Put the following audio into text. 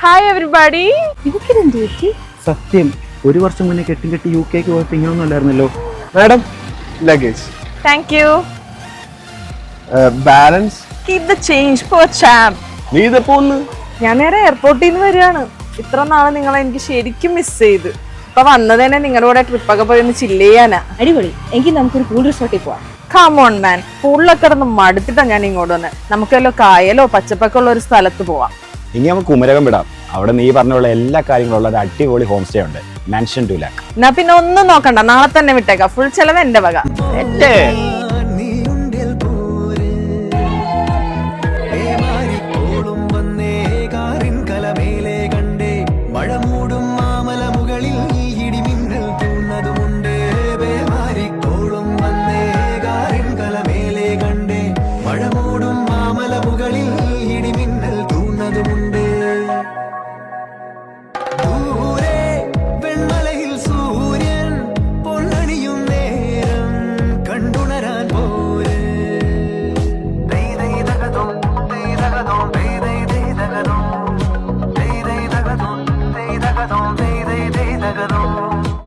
Hi everybody. സത്യം, ഒരു വർഷം മുന്നേ കെട്ടി UK പോയപ്പോ ഇങ്ങനൊന്നും അല്ലായിരുന്നല്ലോ. Madam, luggage. Thank you. Balance. Keep the change for champ. നീ ഇതെപ്പോ ഒന്ന്? ഞാൻ നേരെ എയർപോർട്ടിൽ നിന്ന് വരികയാണ്. ഇത്ര നാളെ നിങ്ങളെ എനിക്ക് ശരിക്കും മിസ് ചെയ്ത്. ഇപ്പൊ വന്നത് തന്നെ നിങ്ങളുടെ കൂടെ ട്രിപ്പൊക്കെ പോയി ഒന്ന് ചില്ല് ചെയ്യാനാ. അടിപൊളി. എങ്കിൽ നമുക്കൊരു കൂൾ റിസോർട്ടിൽ പോവാം. കം ഓൺ മാൻ, പൂളിലൊക്കെ കിടന്ന് മടുത്തിട്ടാ ഞാൻ ഇങ്ങോട്ട് വന്നത്. നമുക്കല്ലോ കായലോ പച്ചപ്പൊക്കെ ഉള്ള ഒരു സ്ഥലത്ത് പോവാം. ഇനി നമുക്ക് കുമരകം വിടാം. അവിടെ നീ പറഞ്ഞുള്ള എല്ലാ കാര്യങ്ങളും ഉള്ള ഒരു അടിപൊളി ഹോം സ്റ്റേ ഉണ്ട്, മാൻഷൻ 2 lakh. എന്നാ പിന്നെ ഒന്നും നോക്കണ്ട, നാളെ തന്നെ വിട്ടേക്കാം. ഫുൾ ചെലവ് എന്റെ വക.